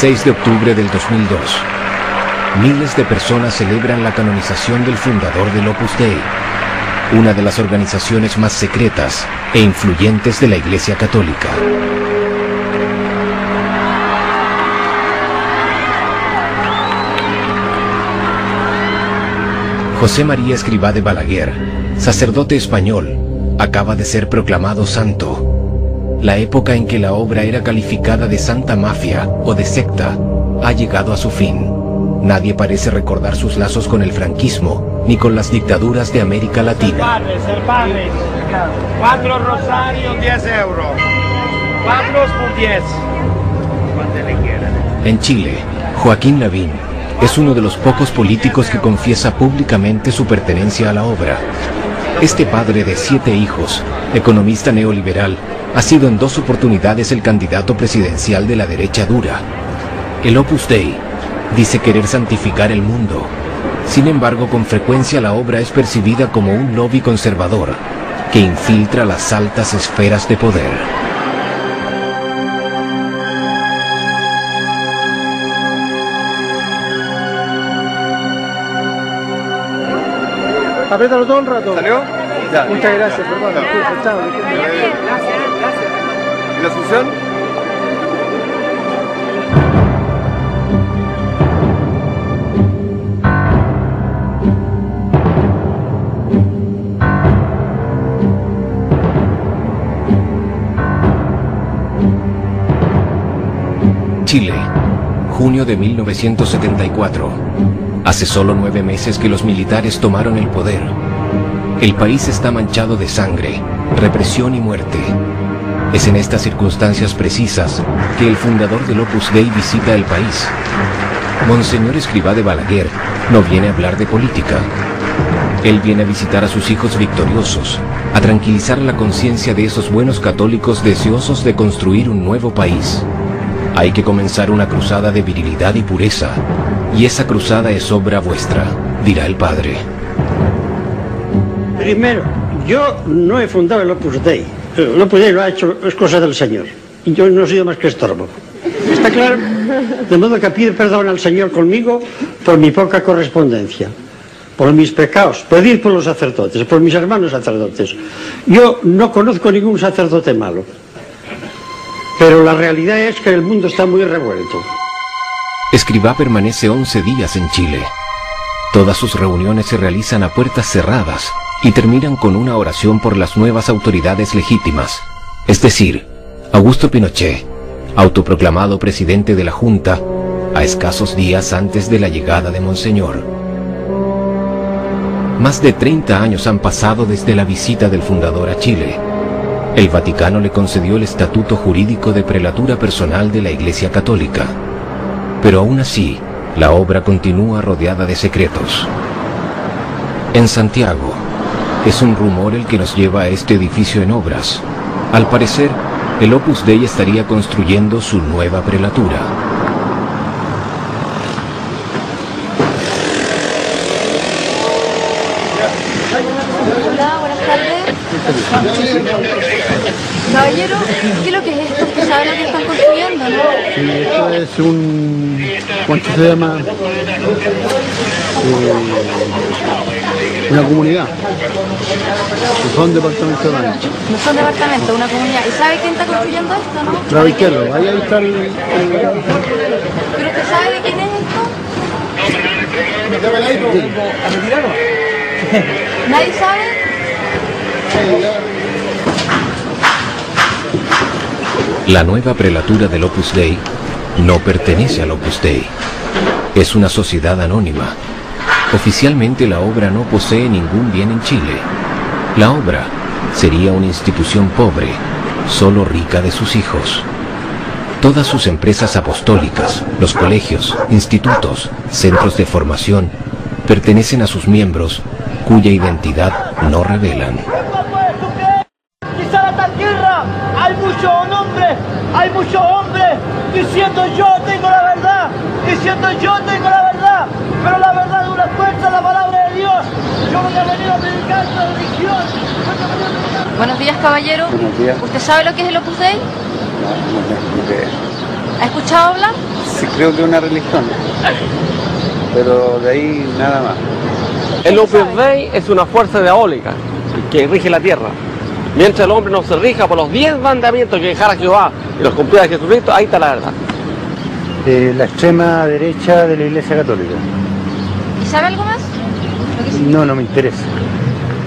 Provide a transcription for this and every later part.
16 de octubre del 2002. Miles de personas celebran la canonización del fundador del Opus Dei, una de las organizaciones más secretas e influyentes de la Iglesia Católica. José María Escrivá de Balaguer, sacerdote español, acaba de ser proclamado santo. La época en que la obra era calificada de santa mafia o de secta ha llegado a su fin. Nadie parece recordar sus lazos con el franquismo ni con las dictaduras de América Latina. El padre. 4 rosarios, 10 euros. 4 por 10. Cuando le quieran. En Chile, Joaquín Lavín es uno de los pocos políticos que confiesa públicamente su pertenencia a la obra. Este padre de 7 hijos, economista neoliberal, ha sido en 2 oportunidades el candidato presidencial de la derecha dura. El Opus Dei dice querer santificar el mundo. Sin embargo, con frecuencia la obra es percibida como un lobby conservador que infiltra las altas esferas de poder. Apriétalo todo el rato. ¿Salió? Ya. Muchas gracias, hermano. Chao. Gracias. ¿Y la Asunción? Chile, junio de 1974. Hace solo 9 meses que los militares tomaron el poder. El país está manchado de sangre, represión y muerte. Es en estas circunstancias precisas que el fundador del Opus Dei visita el país. Monseñor Escrivá de Balaguer no viene a hablar de política. Él viene a visitar a sus hijos victoriosos, a tranquilizar la conciencia de esos buenos católicos deseosos de construir un nuevo país. Hay que comenzar una cruzada de virilidad y pureza, y esa cruzada es obra vuestra, dirá el padre. Primero, yo no he fundado el Opus Dei. El Opus Dei lo ha hecho, es cosa del Señor. Y yo no he sido más que estorbo. ¿Está claro? De modo que pido perdón al Señor conmigo por mi poca correspondencia, por mis pecados, pedir por los sacerdotes, por mis hermanos sacerdotes. Yo no conozco ningún sacerdote malo. Pero la realidad es que el mundo está muy revuelto. Escrivá permanece 11 días en Chile. Todas sus reuniones se realizan a puertas cerradas y terminan con una oración por las nuevas autoridades legítimas, es decir, Augusto Pinochet, autoproclamado presidente de la Junta, a escasos días antes de la llegada de Monseñor. Más de 30 años han pasado desde la visita del fundador a Chile. El Vaticano le concedió el estatuto jurídico de prelatura personal de la Iglesia Católica. Pero aún así, la obra continúa rodeada de secretos. En Santiago, es un rumor el que nos lleva a este edificio en obras. Al parecer, el Opus Dei estaría construyendo su nueva prelatura. Hola, buenas tardes. Caballero, ¿qué es lo que es esto? ¿Usted sabe lo que están construyendo, no? Sí, esto es un... ¿cuánto se llama? Una comunidad. No son departamentos de baño. No son departamentos, una comunidad. ¿Y sabe quién está construyendo esto, no? Claro, izquierdo, ahí está el... ¿Pero usted sabe de quién es esto? ¿Nadie sabe? La nueva prelatura del Opus Dei no pertenece al Opus Dei. Es una sociedad anónima. Oficialmente la obra no posee ningún bien en Chile. La obra sería una institución pobre, solo rica de sus hijos. Todas sus empresas apostólicas, los colegios, institutos, centros de formación, pertenecen a sus miembros, cuya identidad no revelan. Quizá en esta tierra hay muchos hombres diciendo yo tengo la verdad, pero la verdad es una fuerza, la palabra de Dios. Yo no he venido a predicar esta religión. Buenos días, caballero. Buenos días. ¿Usted sabe lo que es el Opus Dei? No, ¿Ha escuchado hablar? Sí, creo que es una religión, pero de ahí nada más. El Opus Dei es una fuerza diabólica que rige la tierra. Mientras el hombre no se rija por los 10 mandamientos que dejara Jehová y los cumpliera Jesucristo, ahí está la verdad. La extrema derecha de la Iglesia Católica. ¿Y sabe algo más? No, no me interesa.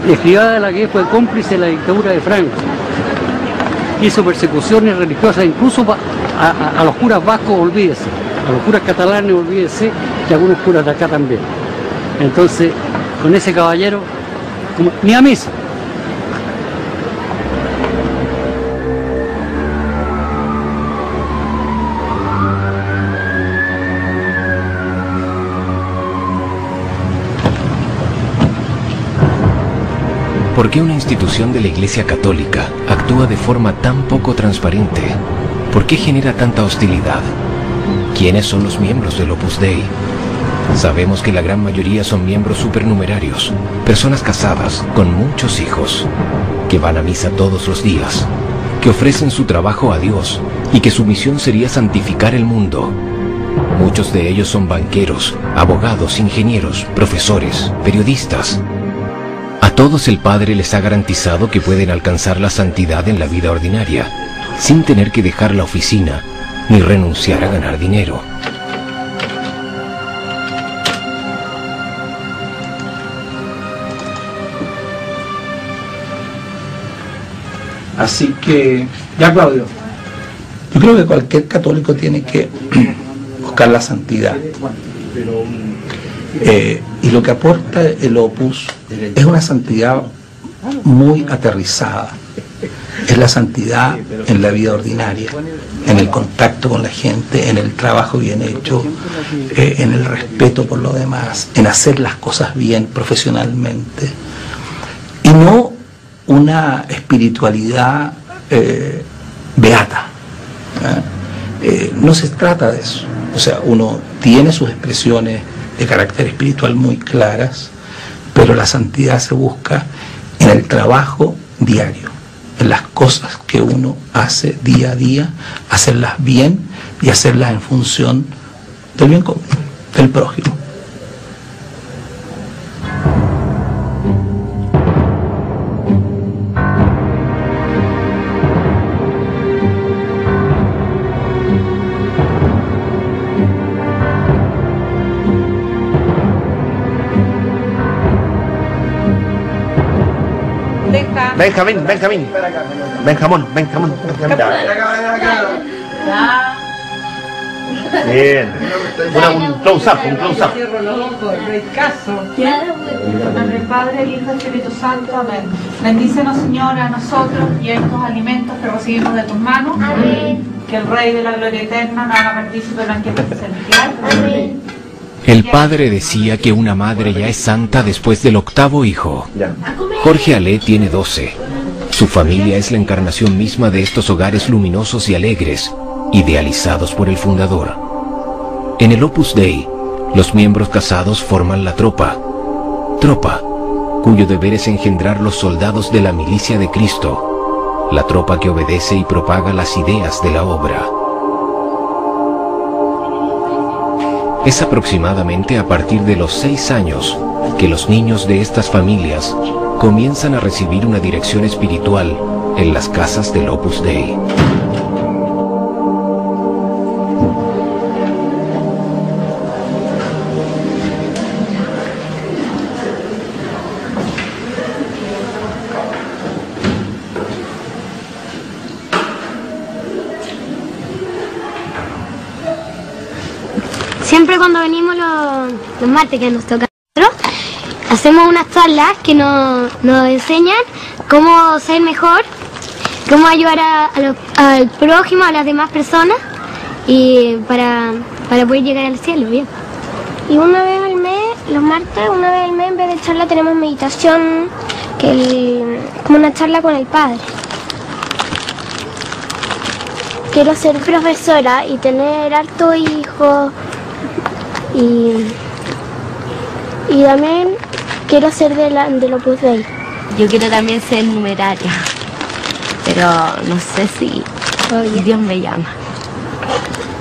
Escribá la que fue cómplice de la dictadura de Franco. Hizo persecuciones religiosas, incluso a los curas vascos, olvídese. A los curas catalanes, olvídese, y a algunos curas de acá también. Entonces, con ese caballero, ni a misa. ¿Por qué una institución de la Iglesia Católica actúa de forma tan poco transparente? ¿Por qué genera tanta hostilidad? ¿Quiénes son los miembros del Opus Dei? Sabemos que la gran mayoría son miembros supernumerarios, personas casadas con muchos hijos, que van a misa todos los días, que ofrecen su trabajo a Dios y que su misión sería santificar el mundo. Muchos de ellos son banqueros, abogados, ingenieros, profesores, periodistas. A todos el Padre les ha garantizado que pueden alcanzar la santidad en la vida ordinaria, sin tener que dejar la oficina ni renunciar a ganar dinero. Así que, ya Claudio, yo creo que cualquier católico tiene que buscar la santidad. Y lo que aporta el Opus es una santidad muy aterrizada. Es la santidad en la vida ordinaria, en el contacto con la gente, en el trabajo bien hecho, en el respeto por lo demás, en hacer las cosas bien profesionalmente. Y no una espiritualidad beata. No se trata de eso. O sea, uno tiene sus expresiones de carácter espiritual muy claras, pero la santidad se busca en el trabajo diario, en las cosas que uno hace día a día, hacerlas bien y hacerlas en función del bien común, del prójimo. Benjamín. Benjamón. Bien. Un close-up. Del Padre, el Hijo y el Espíritu Santo. Amén. Bendícenos, Señor, a nosotros y a estos alimentos que recibimos de tus manos. Amén. Que el Rey de la Gloria Eterna nos haga partícipe del banquete celestial. Amén. El padre decía que una madre ya es santa después del 8º hijo. Jorge Alé tiene 12. Su familia es la encarnación misma de estos hogares luminosos y alegres, idealizados por el fundador. En el Opus Dei, los miembros casados forman la tropa, cuyo deber es engendrar los soldados de la milicia de Cristo, la tropa que obedece y propaga las ideas de la obra. Es aproximadamente a partir de los 6 años que los niños de estas familias comienzan a recibir una dirección espiritual en las casas del Opus Dei. Siempre cuando venimos los martes que nos toca, hacemos unas charlas que nos enseñan cómo ser mejor, cómo ayudar al prójimo, a las demás personas y para poder llegar al cielo, bien. Y una vez al mes, los martes, una vez al mes en vez de charla tenemos meditación, como una charla con el Padre. Quiero ser profesora y tener harto hijos. Y también quiero ser del Opus Dei. Yo quiero también ser numeraria, pero no sé si Dios me llama.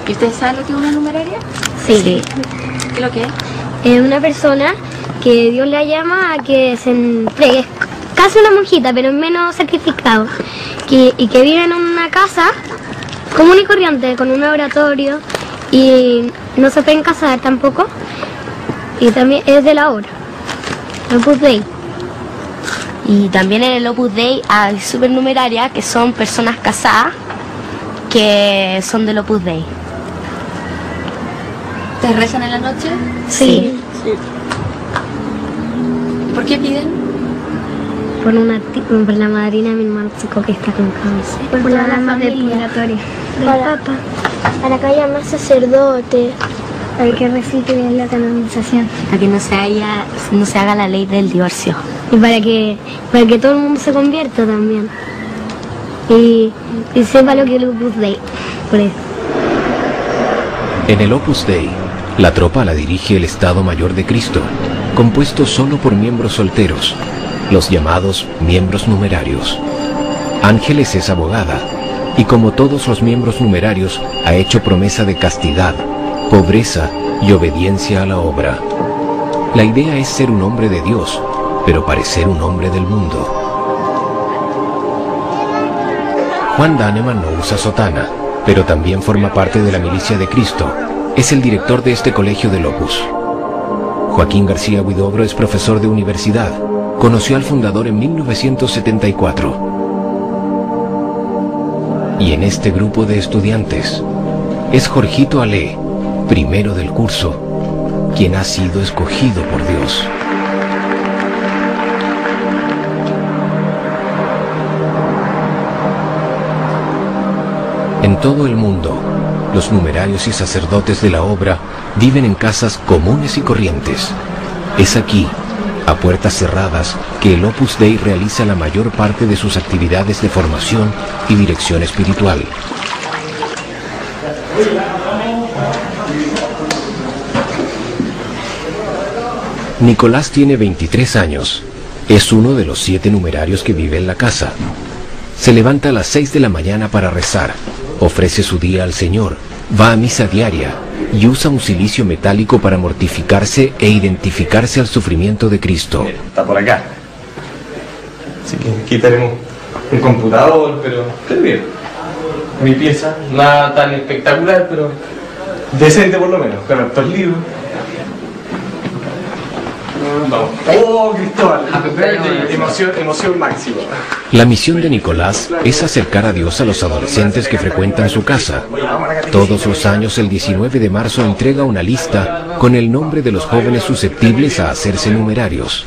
¿Y ustedes saben lo que es una numeraria? Sí. ¿Qué es lo que es? Es una persona que Dios la llama a que se entregue. Es casi una monjita, pero menos sacrificado. Y que vive en una casa común y corriente, con un oratorio, y no se pueden casar tampoco. Y también es de la obra, Opus Dei. Y también en el Opus Dei hay supernumerarias que son personas casadas que son del Opus Dei. ¿Ustedes rezan en la noche? Sí. ¿Por qué piden? Por la madrina de mi hermano chico que está con cáncer. Por las almas del purgatorio. Del Papa. Para que haya más sacerdotes. Para que recite bien la canonización. Para que no se haga la ley del divorcio. Y para que todo el mundo se convierta también. Y sepa lo que es el Opus Dei. Por eso. En el Opus Dei, la tropa la dirige el Estado Mayor de Cristo, compuesto solo por miembros solteros, los llamados miembros numerarios. Ángeles es abogada, y como todos los miembros numerarios, ha hecho promesa de castidad, pobreza y obediencia a la obra. La idea es ser un hombre de Dios, pero parecer un hombre del mundo. Juan Daneman no usa sotana, pero también forma parte de la milicia de Cristo. Es el director de este colegio del Opus. Joaquín García Huidobro es profesor de universidad. Conoció al fundador en 1974. Y en este grupo de estudiantes es Jorgito Ale, primero del curso, quien ha sido escogido por Dios. En todo el mundo, los numerarios y sacerdotes de la obra viven en casas comunes y corrientes. Es aquí, a puertas cerradas, que el Opus Dei realiza la mayor parte de sus actividades de formación y dirección espiritual. Nicolás tiene 23 años. Es uno de los 7 numerarios que vive en la casa. Se levanta a las 6 de la mañana para rezar. Ofrece su día al Señor, va a misa diaria y usa un cilicio metálico para mortificarse e identificarse al sufrimiento de Cristo. Está por acá. Así que aquí tenemos un computador, pero está bien. Mi pieza, nada tan espectacular, pero decente por lo menos, con estos libros. Vamos. ¡Oh, Cristóbal! Emoción máxima. La misión de Nicolás es acercar a Dios a los adolescentes que frecuentan su casa. Todos los años, el 19 de marzo, entrega una lista con el nombre de los jóvenes susceptibles a hacerse numerarios.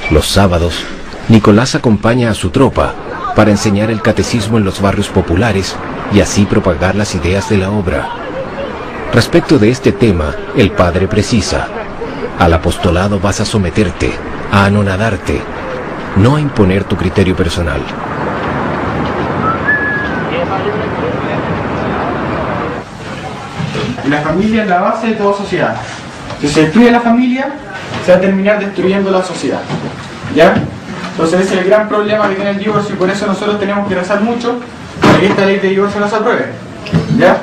Los sábados, Nicolás acompaña a su tropa para enseñar el catecismo en los barrios populares y así propagar las ideas de la obra. Respecto de este tema, el padre precisa: al apostolado vas a someterte, a anonadarte, no a imponer tu criterio personal. La familia es la base de toda sociedad. Si se destruye la familia, se va a terminar destruyendo la sociedad. ¿Ya? Entonces ese es el gran problema que tiene el divorcio y por eso nosotros tenemos que rezar mucho para que esta ley de divorcio no se apruebe. ¿Ya?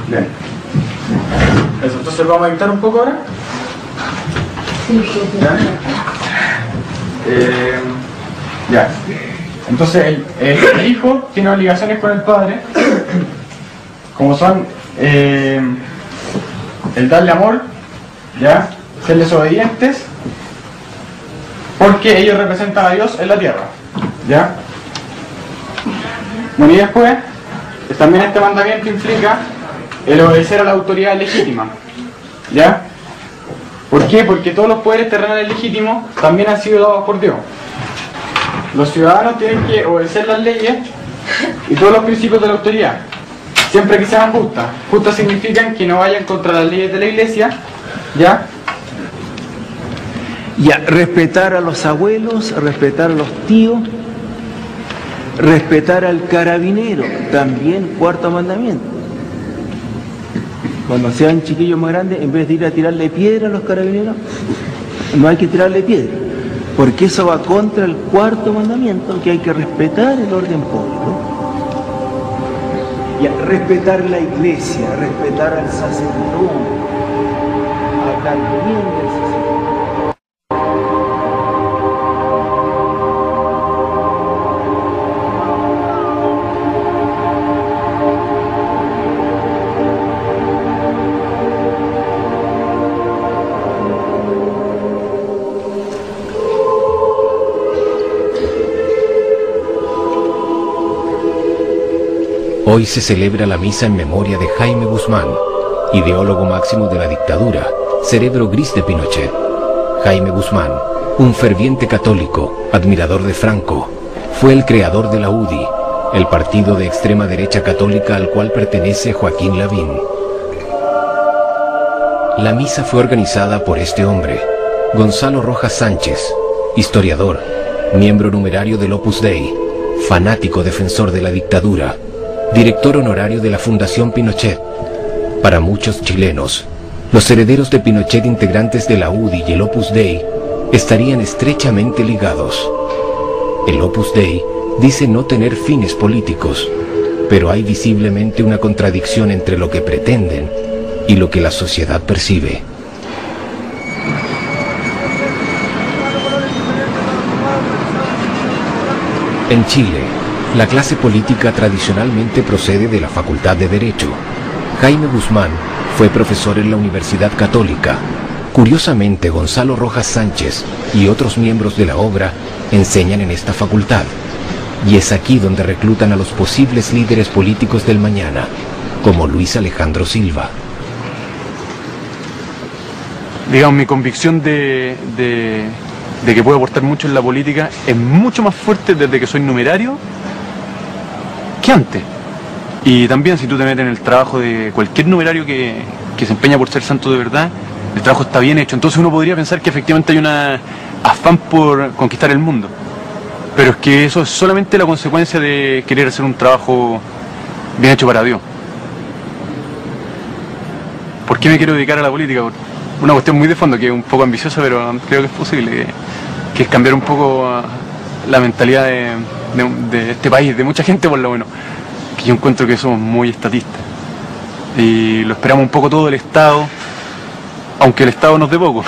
Bien. Eso, entonces vamos a editar un poco ahora. ¿Ya? Ya. Entonces el hijo tiene obligaciones con el padre, como son el darle amor, ¿ya? Serles obedientes, porque ellos representan a Dios en la tierra, ¿ya? Bueno, y después también este mandamiento implica el obedecer a la autoridad legítima, ¿ya? ¿Por qué? Porque todos los poderes terrenales legítimos también han sido dados por Dios. Los ciudadanos tienen que obedecer las leyes y todos los principios de la autoridad, siempre que sean justas. Justas significan que no vayan contra las leyes de la iglesia, ¿ya? Ya, respetar a los abuelos, respetar a los tíos, respetar al carabinero, también cuarto mandamiento. Cuando sean chiquillos más grandes, en vez de ir a tirarle piedra a los carabineros, no hay que tirarle piedra, porque eso va contra el cuarto mandamiento, que hay que respetar el orden público. Y respetar la iglesia, respetar al sacerdote, hablar bien del sacerdote. Hoy se celebra la misa en memoria de Jaime Guzmán, ideólogo máximo de la dictadura, cerebro gris de Pinochet. Jaime Guzmán, un ferviente católico, admirador de Franco, fue el creador de la UDI, el partido de extrema derecha católica al cual pertenece Joaquín Lavín. La misa fue organizada por este hombre, Gonzalo Rojas Sánchez, historiador, miembro numerario del Opus Dei, fanático defensor de la dictadura, director honorario de la Fundación Pinochet. Para muchos chilenos, los herederos de Pinochet integrantes de la UDI y el Opus Dei estarían estrechamente ligados. El Opus Dei dice no tener fines políticos, pero hay visiblemente una contradicción entre lo que pretenden y lo que la sociedad percibe. En Chile, la clase política tradicionalmente procede de la Facultad de Derecho. Jaime Guzmán fue profesor en la Universidad Católica. Curiosamente, Gonzalo Rojas Sánchez y otros miembros de la obra enseñan en esta facultad. Y es aquí donde reclutan a los posibles líderes políticos del mañana, como Luis Alejandro Silva. Digamos, mi convicción de que puedo aportar mucho en la política es mucho más fuerte desde que soy numerario que antes. Y también si tú te metes en el trabajo de cualquier numerario que se empeña por ser santo de verdad, el trabajo está bien hecho. Entonces uno podría pensar que efectivamente hay un afán por conquistar el mundo. Pero es que eso es solamente la consecuencia de querer hacer un trabajo bien hecho para Dios. ¿Por qué me quiero dedicar a la política? Una cuestión muy de fondo, que es un poco ambiciosa, pero creo que es posible, que es cambiar un poco la mentalidad de este país, de mucha gente por lo menos, que yo encuentro que somos muy estatistas. Y lo esperamos un poco todo del Estado, aunque el Estado nos dé poco,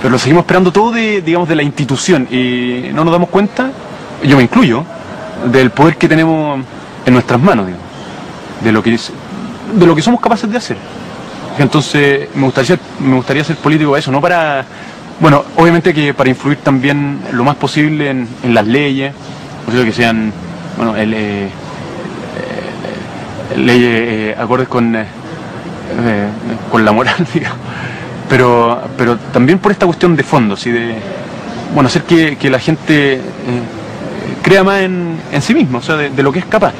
pero lo seguimos esperando todo digamos, de la institución, y no nos damos cuenta, yo me incluyo, del poder que tenemos en nuestras manos, digamos, de lo que somos capaces de hacer. Entonces me gustaría ser político para eso, no para, bueno, obviamente que para influir también lo más posible en las leyes, o sea, que sean, bueno, leyes acordes con la moral, digamos, pero también por esta cuestión de fondo, ¿sí? De, bueno, hacer que la gente crea más en sí misma, o sea, de lo que es capaz.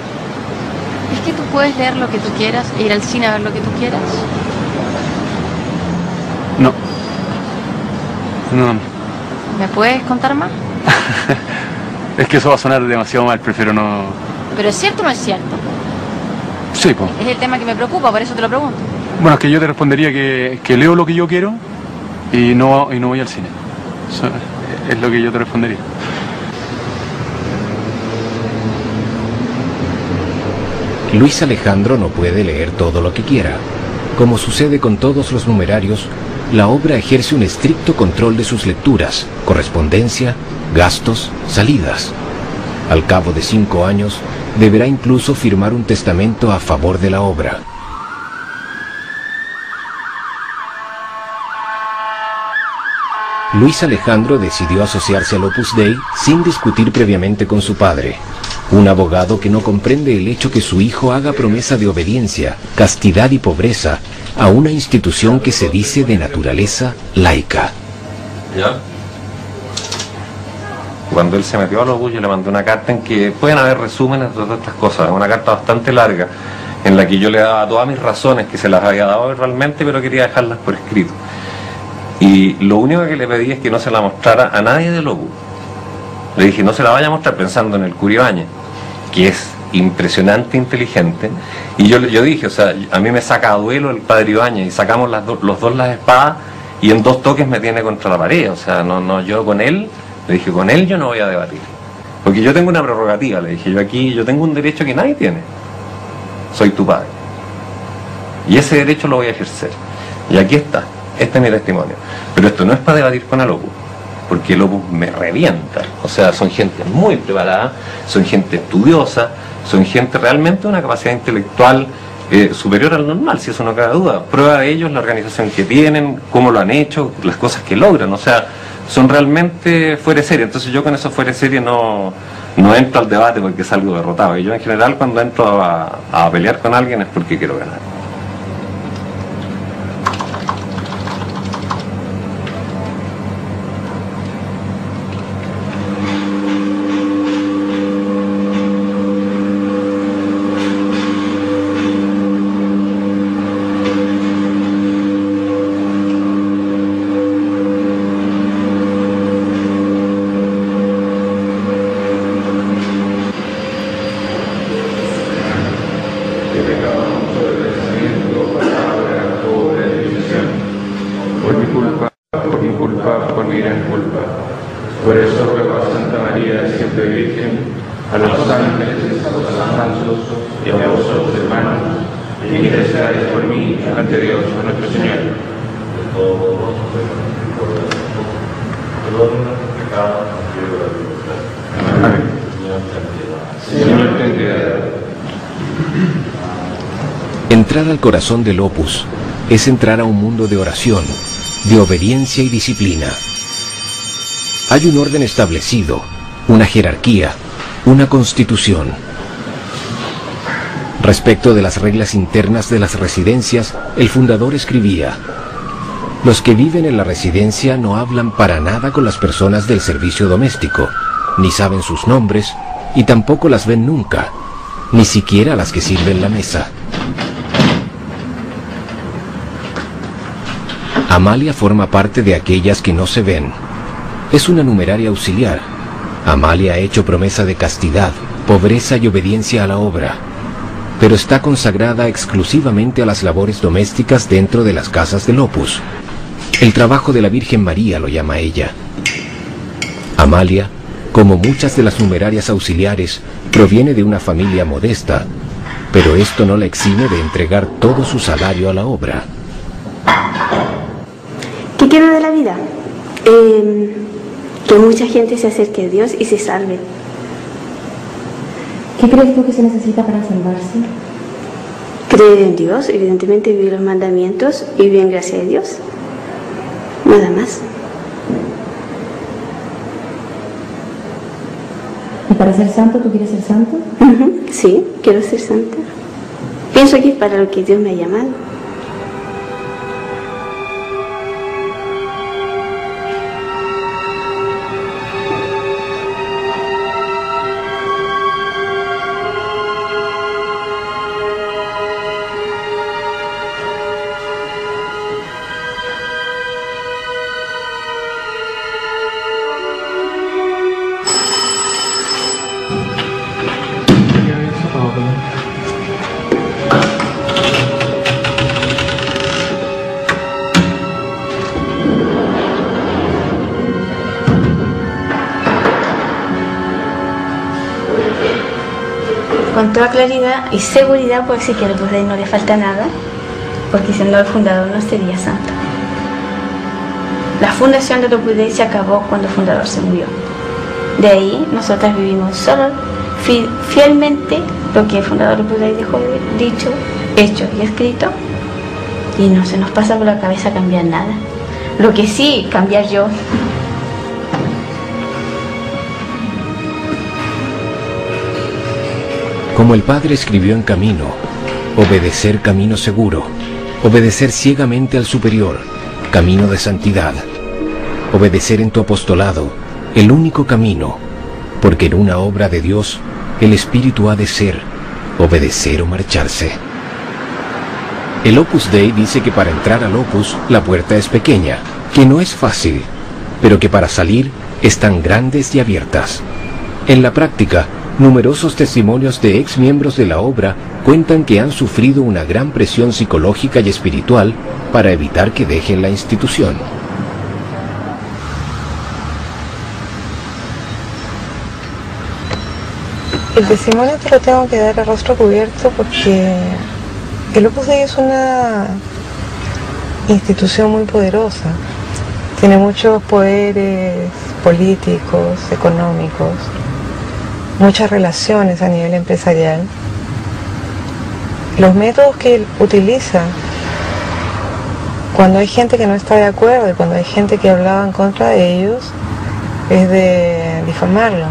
¿Es que tú puedes leer lo que tú quieras e ir al cine a ver lo que tú quieras? No. ¿Me puedes contar más? Es que eso va a sonar demasiado mal, prefiero no... ¿Pero es cierto o no es cierto? Sí, pues. Es el tema que me preocupa, por eso te lo pregunto. Bueno, es que yo te respondería que leo lo que yo quiero y no voy al cine. Eso es lo que yo te respondería. Luis Alejandro no puede leer todo lo que quiera. Como sucede con todos los numerarios, la obra ejerce un estricto control de sus lecturas, correspondencia, gastos, salidas. Al cabo de 5 años, deberá incluso firmar un testamento a favor de la obra. Luis Alejandro decidió asociarse al Opus Dei sin discutir previamente con su padre, un abogado que no comprende el hecho que su hijo haga promesa de obediencia, castidad y pobreza a una institución que se dice de naturaleza laica. ¿Ya? Cuando él se metió a los Opus, yo le mandé una carta en que pueden haber resúmenes de todas estas cosas, una carta bastante larga, en la que yo le daba todas mis razones, que se las había dado verbalmente, pero quería dejarlas por escrito. Y lo único que le pedí es que no se la mostrara a nadie del Opus. Le dije, no se la vaya a mostrar, pensando en el Cura Ibáñez, que es impresionante, inteligente. Y yo dije, o sea, a mí me saca a duelo el padre Ibáñez, y sacamos los dos las espadas, y en 2 toques me tiene contra la pared. O sea, yo con él, le dije, con él yo no voy a debatir. Porque yo tengo una prerrogativa, le dije, yo tengo un derecho que nadie tiene. soy tu padre. Y ese derecho lo voy a ejercer. Y aquí está, este es mi testimonio. Pero esto no es para debatir con el Opus, porque el Opus me revienta. O sea, son gente muy preparada, son gente estudiosa, son gente realmente de una capacidad intelectual superior al normal, si eso no cabe duda. Prueba de ello es la organización que tienen, cómo lo han hecho, las cosas que logran. O sea, son realmente fuera de serie. Entonces yo con eso fuera de serie no entro al debate porque salgo derrotado. Y yo en general cuando entro a pelear con alguien es porque quiero ganar. Por eso ruego a Santa María, siempre Virgen, a los ángeles, a los santos y a vosotros, hermanos, y intercedáis por mí ante Dios, a nuestro Señor. Amén. Señor, ten piedad. Entrar al corazón del Opus es entrar a un mundo de oración, de obediencia y disciplina. Hay un orden establecido, una jerarquía, una constitución. Respecto de las reglas internas de las residencias, el fundador escribía: los que viven en la residencia no hablan para nada con las personas del servicio doméstico, ni saben sus nombres, y tampoco las ven nunca, ni siquiera las que sirven la mesa. Amalia forma parte de aquellas que no se ven. Es una numeraria auxiliar. Amalia ha hecho promesa de castidad, pobreza y obediencia a la obra, pero está consagrada exclusivamente a las labores domésticas dentro de las casas del Opus. El trabajo de la Virgen María lo llama ella. Amalia, como muchas de las numerarias auxiliares, proviene de una familia modesta, pero esto no la exime de entregar todo su salario a la obra. ¿Qué quiero de la vida? Que mucha gente se acerque a Dios y se salve. ¿Qué crees tú que se necesita para salvarse? Creer en Dios, evidentemente vivir los mandamientos y vivir en gracia de Dios. Nada más. ¿Y para ser santo tú quieres ser santo? Sí, quiero ser santa. Pienso que es para lo que Dios me ha llamado. Con toda claridad y seguridad puedo decir que al Opus Dei no le falta nada, porque siendo el fundador no sería santo. La fundación del Opus Dei se acabó cuando el fundador se murió. De ahí nosotras vivimos solo fielmente lo que el fundador del Opus Dei dejó dicho, hecho y escrito, y no se nos pasa por la cabeza cambiar nada. Lo que sí, cambiar yo. Como el Padre escribió en Camino, obedecer camino seguro, obedecer ciegamente al superior, camino de santidad, obedecer en tu apostolado, el único camino, porque en una obra de Dios el Espíritu ha de ser, obedecer o marcharse. El Opus Dei dice que para entrar al Opus la puerta es pequeña, que no es fácil, pero que para salir están grandes y abiertas. En la práctica, numerosos testimonios de ex miembros de la obra cuentan que han sufrido una gran presión psicológica y espiritual para evitar que dejen la institución. El testimonio te lo tengo que dar a rostro cubierto porque el Opus Dei es una institución muy poderosa. Tiene muchos poderes políticos, económicos, muchas relaciones a nivel empresarial. Los métodos que él utiliza cuando hay gente que no está de acuerdo y cuando hay gente que hablaba en contra de ellos es de difamarlo.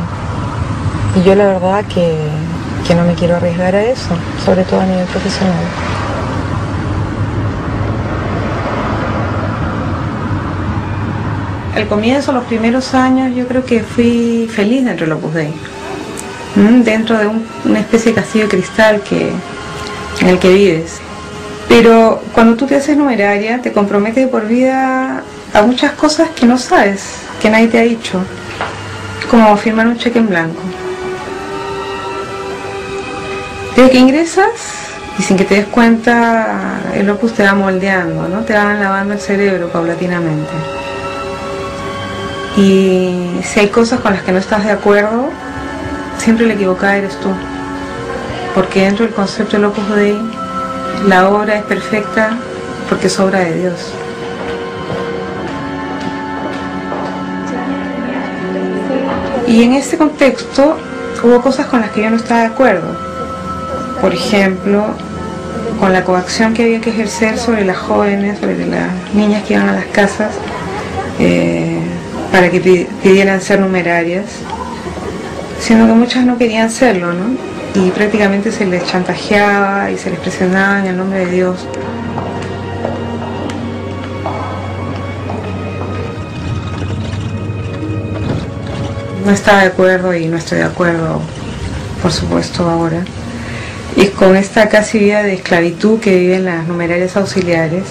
Y yo la verdad que no me quiero arriesgar a eso, sobre todo a nivel profesional. Al comienzo, los primeros años, yo creo que fui feliz dentro del Opus Dei. Dentro de una especie de castillo de cristal en el que vives. Pero cuando tú te haces numeraria, te comprometes por vida a muchas cosas que no sabes, que nadie te ha dicho. Como firmar un cheque en blanco. Desde que ingresas, y sin que te des cuenta, el Opus te va moldeando, ¿no? Te van lavando el cerebro paulatinamente. Y si hay cosas con las que no estás de acuerdo, siempre la equivocada eres tú. Porque dentro del concepto del Opus Dei, la obra es perfecta porque es obra de Dios. Y en ese contexto hubo cosas con las que yo no estaba de acuerdo. Por ejemplo, con la coacción que había que ejercer sobre las jóvenes, sobre las niñas que iban a las casas para que pidieran ser numerarias, siendo que muchas no querían serlo, ¿no? Y prácticamente se les chantajeaba y se les presionaba en el nombre de Dios. No estaba de acuerdo y no estoy de acuerdo, por supuesto, ahora. Y con esta casi vida de esclavitud que viven las numerarias auxiliares.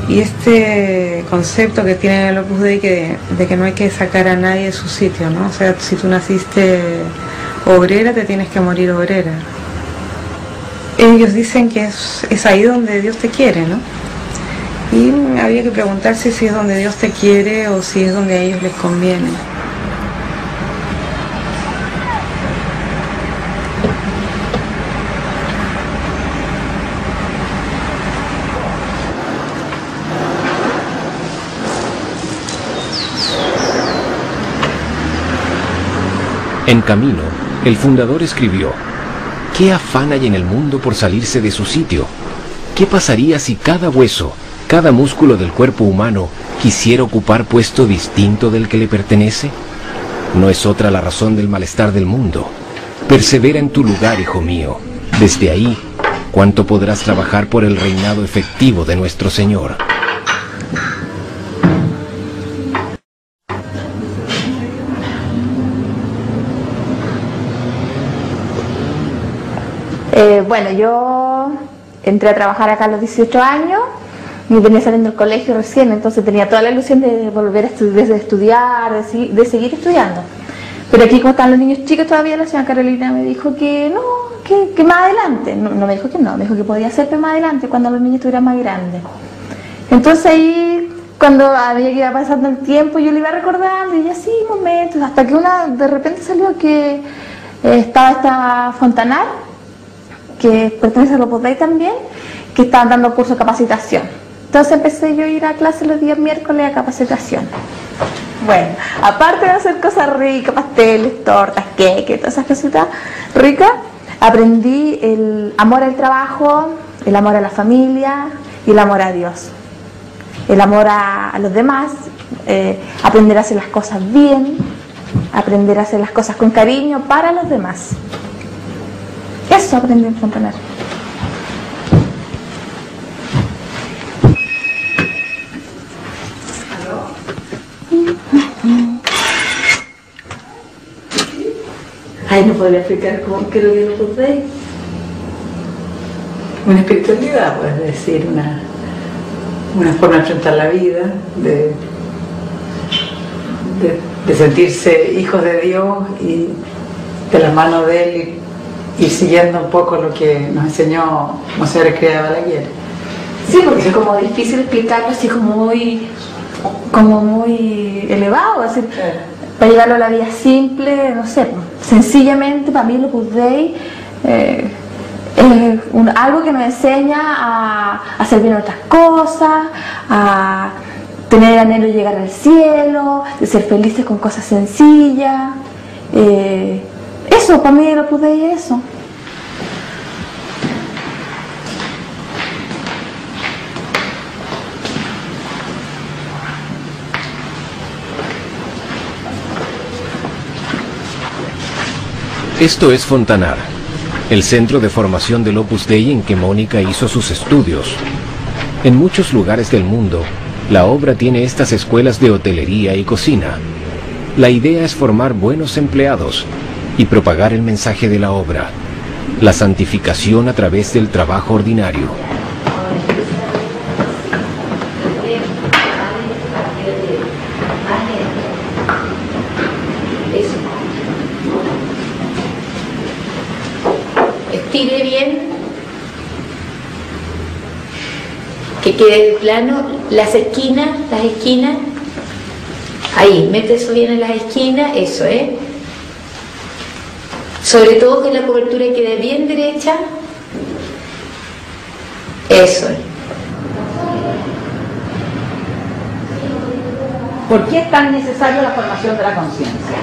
Y este concepto que tiene el Opus Dei de que no hay que sacar a nadie de su sitio, ¿no? O sea, si tú naciste obrera, te tienes que morir obrera. Ellos dicen que es ahí donde Dios te quiere, ¿no? Y había que preguntarse si es donde Dios te quiere o si es donde a ellos les conviene. En Camino, el fundador escribió: ¿qué afán hay en el mundo por salirse de su sitio? ¿Qué pasaría si cada hueso, cada músculo del cuerpo humano quisiera ocupar puesto distinto del que le pertenece? No es otra la razón del malestar del mundo. Persevera en tu lugar, hijo mío. Desde ahí, ¿cuánto podrás trabajar por el reinado efectivo de nuestro Señor? Bueno, yo entré a trabajar acá a los 18 años, me venía saliendo del colegio recién, entonces tenía toda la ilusión de volver a estudiar, de seguir estudiando. Pero aquí, como están los niños chicos todavía, la señora Carolina me dijo que no, que más adelante. No me dijo que no, me dijo que podía ser más adelante, cuando los niños estuvieran más grandes. Entonces ahí, cuando había que iba pasando el tiempo, yo le iba recordando, y así momentos, hasta que de repente salió que estaba esta Fontanar, que pertenece al Opus Dei también, que estaban dando curso de capacitación. Entonces empecé yo a ir a clase los días miércoles a capacitación. Bueno, aparte de hacer cosas ricas, pasteles, tortas, queques, todas esas cositas ricas, aprendí el amor al trabajo, el amor a la familia y el amor a Dios. El amor a los demás, aprender a hacer las cosas bien, aprender a hacer las cosas con cariño para los demás. Eso aprendí en Fontanar. Ay, no podría explicar cómo creo que lo podéis. Una espiritualidad, puedes decir, una forma de enfrentar la vida, de sentirse hijos de Dios y de la mano de Él y siguiendo un poco lo que nos enseñó Monseñor Escrivá de Balaguer. Sí, porque es como difícil explicarlo así como muy elevado, es decir, para llevarlo a la vida simple, no sé, sencillamente para mí el Opus Dei es algo que nos enseña a hacer bien otras cosas, a tener el anhelo de llegar al cielo, de ser felices con cosas sencillas. Eso, para mí el Opus Dei es eso. Esto es Fontanar, el centro de formación del Opus Dei en que Mónica hizo sus estudios. En muchos lugares del mundo, la obra tiene estas escuelas de hotelería y cocina. La idea es formar buenos empleados y propagar el mensaje de la obra, la santificación a través del trabajo ordinario. Estire bien, que quede plano, las esquinas, ahí, mete eso bien en las esquinas, eso, sobre todo que la cobertura quede bien derecha, eso. ¿Por qué es tan necesaria la formación de la conciencia?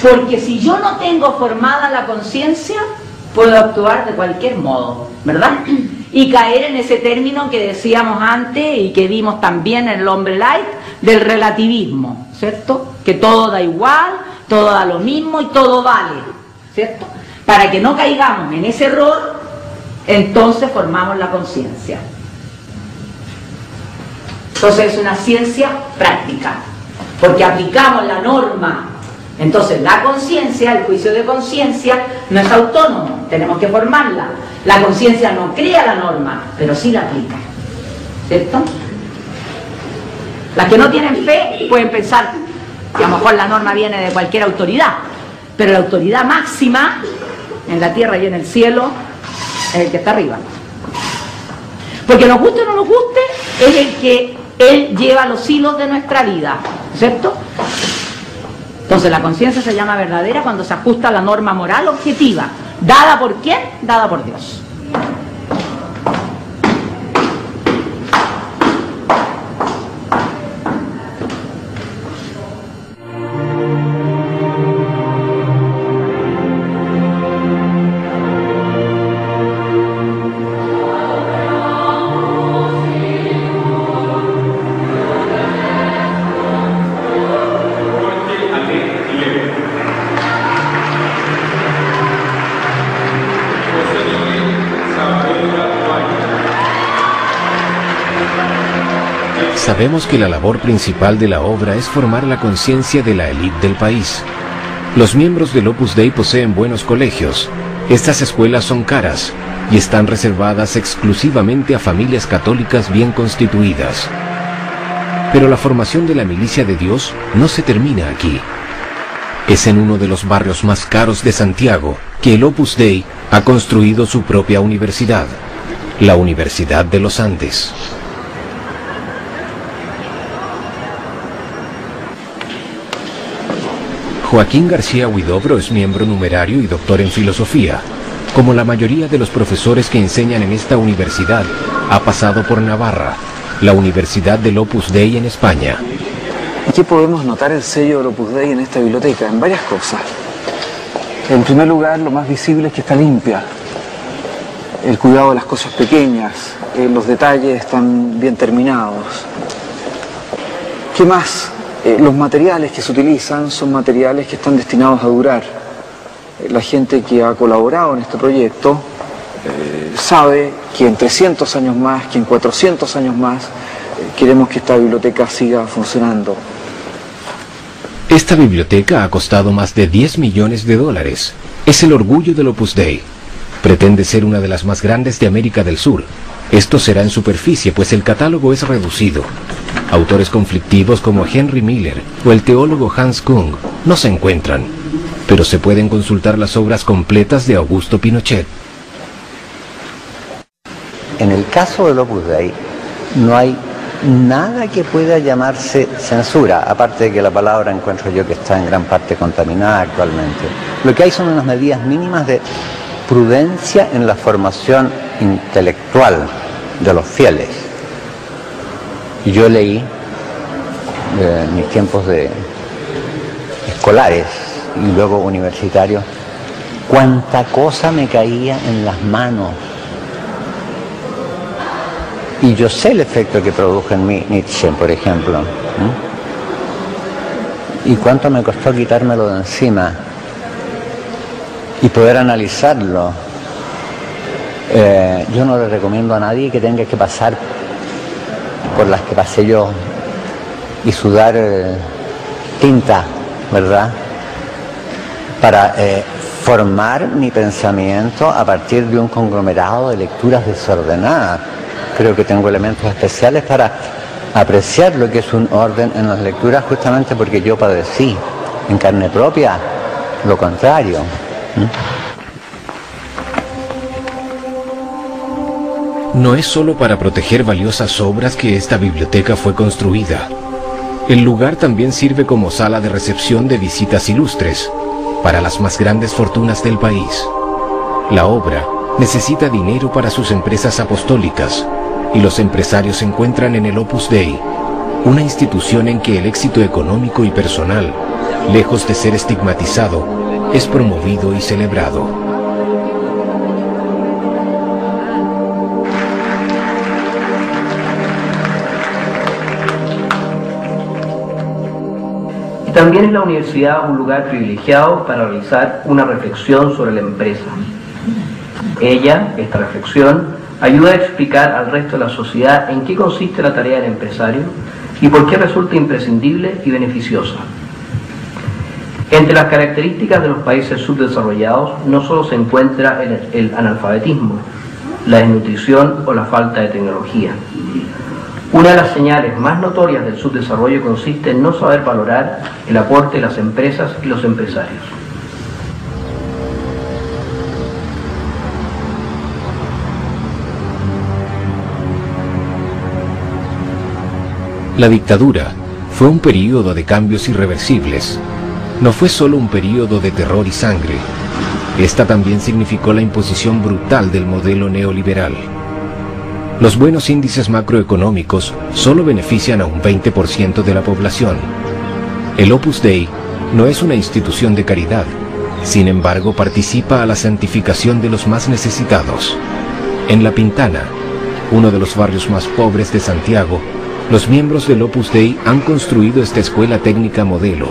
Porque si yo no tengo formada la conciencia, puedo actuar de cualquier modo, ¿verdad? Y caer en ese término que decíamos antes y que vimos también en el hombre light, del relativismo, ¿cierto? Que todo da igual, todo da lo mismo y todo vale, ¿cierto? Para que no caigamos en ese error, entonces formamos la conciencia. Entonces es una ciencia práctica, porque aplicamos la norma. Entonces la conciencia, el juicio de conciencia, no es autónomo, tenemos que formarla. La conciencia no crea la norma, pero sí la aplica, ¿cierto? Las que no tienen fe pueden pensar que a lo mejor la norma viene de cualquier autoridad, pero la autoridad máxima en la tierra y en el cielo es el que está arriba. Porque nos guste o no nos guste, es el que Él lleva los hilos de nuestra vida, ¿cierto? Entonces la conciencia se llama verdadera cuando se ajusta a la norma moral objetiva. ¿Dada por quién? Dada por Dios. Sabemos que la labor principal de la obra es formar la conciencia de la élite del país. Los miembros del Opus Dei poseen buenos colegios. Estas escuelas son caras y están reservadas exclusivamente a familias católicas bien constituidas. Pero la formación de la milicia de Dios no se termina aquí. Es en uno de los barrios más caros de Santiago que el Opus Dei ha construido su propia universidad, la Universidad de los Andes. Joaquín García Huidobro es miembro numerario y doctor en filosofía. Como la mayoría de los profesores que enseñan en esta universidad, ha pasado por Navarra, la Universidad del Opus Dei en España. Aquí podemos notar el sello del Opus Dei en esta biblioteca, en varias cosas. En primer lugar, lo más visible es que está limpia. El cuidado de las cosas pequeñas, los detalles están bien terminados. ¿Qué más? Los materiales que se utilizan son materiales que están destinados a durar. La gente que ha colaborado en este proyecto sabe que en 300 años más, que en 400 años más, queremos que esta biblioteca siga funcionando. Esta biblioteca ha costado más de 10 millones de dólares. Es el orgullo del Opus Dei. Pretende ser una de las más grandes de América del Sur. Esto será en superficie, pues el catálogo es reducido. Autores conflictivos como Henry Miller o el teólogo Hans Kung no se encuentran, pero se pueden consultar las obras completas de Augusto Pinochet. En el caso del Opus Dei no hay nada que pueda llamarse censura, aparte de que la palabra encuentro yo que está en gran parte contaminada actualmente. Lo que hay son unas medidas mínimas de prudencia en la formación intelectual de los fieles. Y yo leí en mis tiempos de escolares y luego universitarios, cuánta cosa me caía en las manos. Y yo sé el efecto que produjo en mí Nietzsche, por ejemplo. Y cuánto me costó quitármelo de encima y poder analizarlo. Yo no le recomiendo a nadie que tenga que pasar por las que pasé yo y sudar tinta, ¿verdad? Para formar mi pensamiento a partir de un conglomerado de lecturas desordenadas. Creo que tengo elementos especiales para apreciar lo que es un orden en las lecturas, justamente porque yo padecí en carne propia lo contrario. No es solo para proteger valiosas obras que esta biblioteca fue construida. El lugar también sirve como sala de recepción de visitas ilustres para las más grandes fortunas del país. La obra necesita dinero para sus empresas apostólicas y los empresarios encuentran en el Opus Dei una institución en que el éxito económico y personal, lejos de ser estigmatizado, es promovido y celebrado. También es la universidad un lugar privilegiado para realizar una reflexión sobre la empresa. Esta reflexión, ayuda a explicar al resto de la sociedad en qué consiste la tarea del empresario y por qué resulta imprescindible y beneficiosa. Entre las características de los países subdesarrollados no solo se encuentra el analfabetismo, la desnutrición o la falta de tecnología. Una de las señales más notorias del subdesarrollo consiste en no saber valorar el aporte de las empresas y los empresarios. La dictadura fue un período de cambios irreversibles. No fue solo un período de terror y sangre. Esta también significó la imposición brutal del modelo neoliberal. Los buenos índices macroeconómicos solo benefician a un 20% de la población. El Opus Dei no es una institución de caridad, sin embargo participa a la santificación de los más necesitados. En La Pintana, uno de los barrios más pobres de Santiago, los miembros del Opus Dei han construido esta escuela técnica modelo.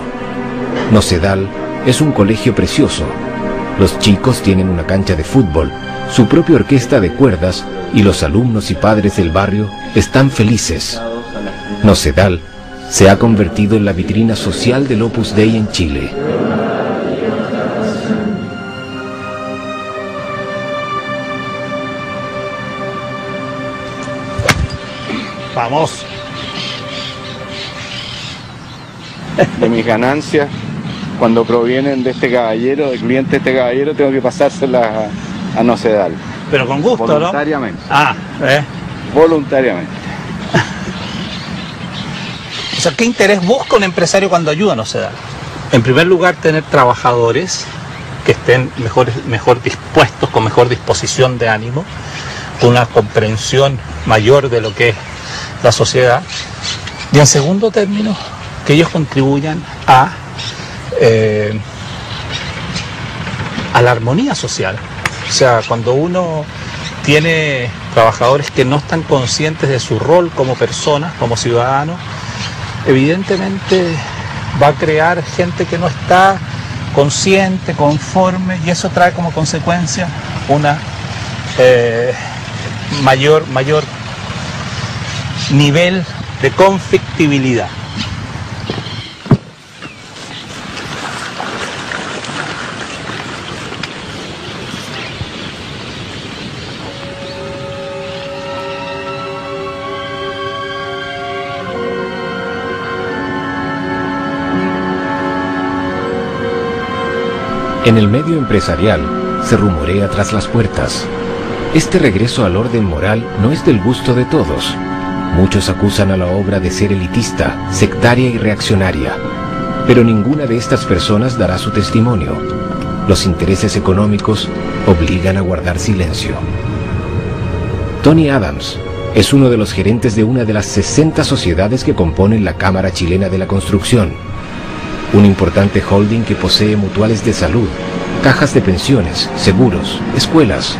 Nocedal es un colegio precioso. Los chicos tienen una cancha de fútbol, su propia orquesta de cuerdas y los alumnos y padres del barrio están felices. Nocedal se ha convertido en la vitrina social del Opus Dei en Chile. Vamos. De mis ganancias, cuando provienen de este caballero, del cliente de este caballero, tengo que pasárselas a Nocedal. Pero con gusto, voluntariamente. ¿No? Voluntariamente. O sea, ¿qué interés busca un empresario cuando ayuda a Nocedal? En primer lugar, tener trabajadores que estén mejor dispuestos, con mejor disposición de ánimo, con una comprensión mayor de lo que es la sociedad. Y en segundo término, que ellos contribuyan a la armonía social. O sea, cuando uno tiene trabajadores que no están conscientes de su rol como personas, como ciudadanos, evidentemente va a crear gente que no está consciente, conforme, y eso trae como consecuencia una mayor nivel de conflictibilidad. En el medio empresarial se rumorea tras las puertas. Este regreso al orden moral no es del gusto de todos. Muchos acusan a la obra de ser elitista, sectaria y reaccionaria, pero ninguna de estas personas dará su testimonio. Los intereses económicos obligan a guardar silencio. Tony Adams es uno de los gerentes de una de las 60 sociedades que componen la Cámara Chilena de la Construcción, un importante holding que posee mutuales de salud, cajas de pensiones, seguros, escuelas.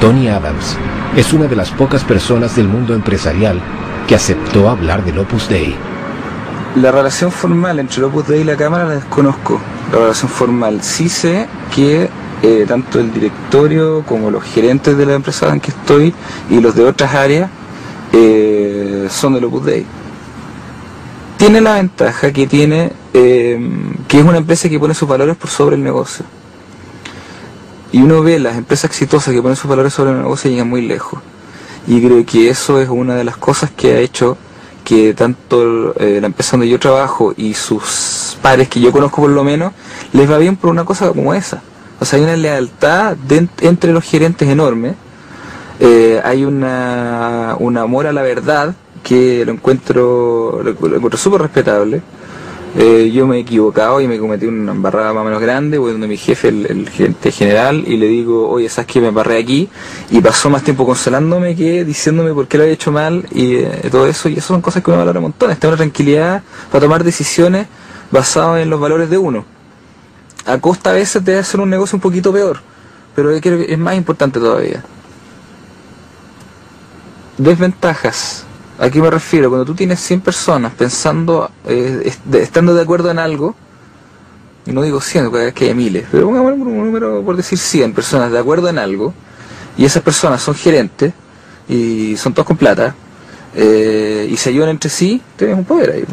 Tony Adams es una de las pocas personas del mundo empresarial que aceptó hablar del Opus Dei. La relación formal entre el Opus Dei y la Cámara la desconozco. La relación formal sí sé que tanto el directorio como los gerentes de la empresa en que estoy y los de otras áreas son del Opus Dei. Tiene la ventaja que tiene que es una empresa que pone sus valores por sobre el negocio. Y uno ve las empresas exitosas que ponen sus valores sobre el negocio y llegan muy lejos. Y creo que eso es una de las cosas que ha hecho que tanto la empresa donde yo trabajo y sus pares que yo conozco por lo menos, les va bien por una cosa como esa. O sea, hay una lealtad entre los gerentes enorme, hay un amor a la verdad que lo encuentro súper respetable. Yo me he equivocado y me cometí una embarrada más o menos grande, voy donde mi jefe, el gerente general, y le digo, oye, ¿sabes qué? Me embarré aquí, y pasó más tiempo consolándome que diciéndome por qué lo había hecho mal, y todo eso, y eso son cosas que uno valora un montón, está una tranquilidad para tomar decisiones basadas en los valores de uno. A costa a veces de hacer un negocio un poquito peor, pero yo creo que es más importante todavía. Desventajas. ¿A qué me refiero? Cuando tú tienes 100 personas pensando, estando de acuerdo en algo, y no digo 100, cada vez que hay miles, pero pongamos un número por decir 100 personas de acuerdo en algo, y esas personas son gerentes, y son todos con plata, y se ayudan entre sí, tienes un poder ahí.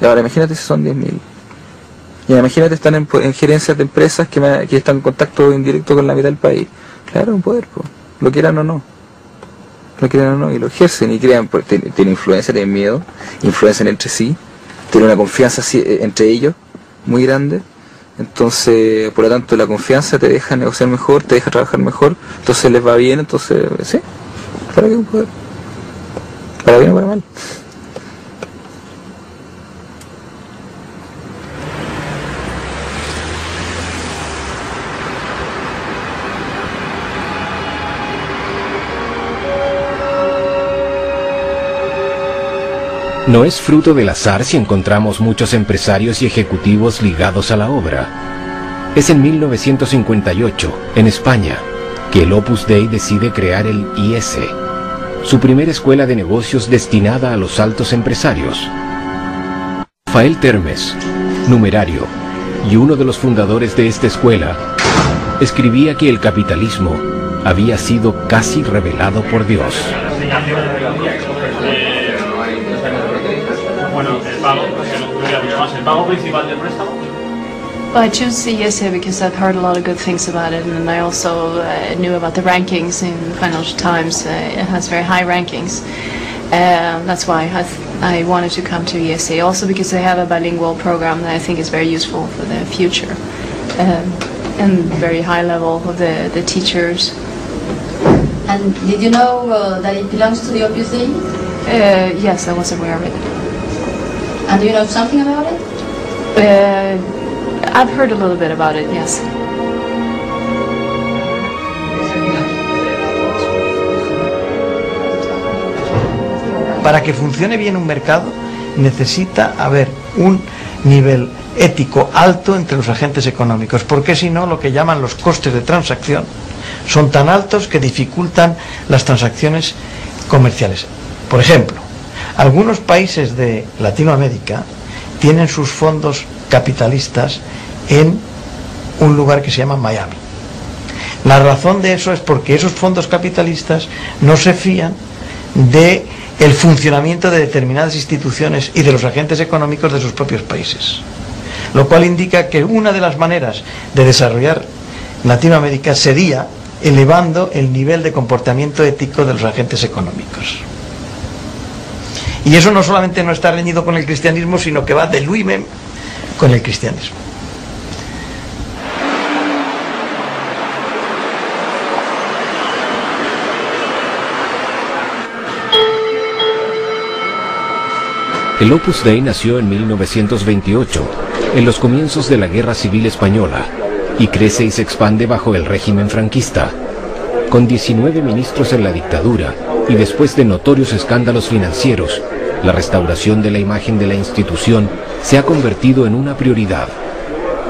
Y ahora imagínate si son 10.000. Y imagínate están en gerencias de empresas que están en contacto indirecto con la mitad del país. Claro, un poder, lo quieran o no. Lo quieren o no, y lo ejercen y crean, tienen influencia, tienen miedo, influencian entre sí, tienen una confianza entre ellos muy grande. Entonces, por lo tanto, la confianza te deja negociar mejor, te deja trabajar mejor, entonces les va bien, entonces, sí, claro que es un poder, para bien o para mal. No es fruto del azar si encontramos muchos empresarios y ejecutivos ligados a la obra. Es en 1958, en España, que el Opus Dei decide crear el IS, su primera escuela de negocios destinada a los altos empresarios. Rafael Termes, numerario, y uno de los fundadores de esta escuela, escribía que el capitalismo había sido casi revelado por Dios. Bueno, el pago principal del préstamo. Well, I choose CESA because I've heard a lot of good things about it, and I also knew about the rankings in Financial Times. It has very high rankings. That's why I wanted to come to ESA. Also because they have a bilingual program that I think is very useful for the future, and very high level of the teachers. And did you know that it belongs to the Opus Dei? Yes, I was aware of it. And do you know something about it? I've heard a little bit about it, yes. Para que funcione bien un mercado necesita haber un nivel ético alto entre los agentes económicos, porque si no, lo que llaman los costes de transacción son tan altos que dificultan las transacciones comerciales. Por ejemplo, algunos países de Latinoamérica tienen sus fondos capitalistas en un lugar que se llama Miami. La razón de eso es porque esos fondos capitalistas no se fían de el funcionamiento de determinadas instituciones y de los agentes económicos de sus propios países, lo cual indica que una de las maneras de desarrollar Latinoamérica sería elevando el nivel de comportamiento ético de los agentes económicos. Y eso no solamente no está reñido con el cristianismo, sino que va de luimem con el cristianismo. El Opus Dei nació en 1928, en los comienzos de la Guerra Civil Española, y crece y se expande bajo el régimen franquista. Con 19 ministros en la dictadura y después de notorios escándalos financieros, la restauración de la imagen de la institución se ha convertido en una prioridad.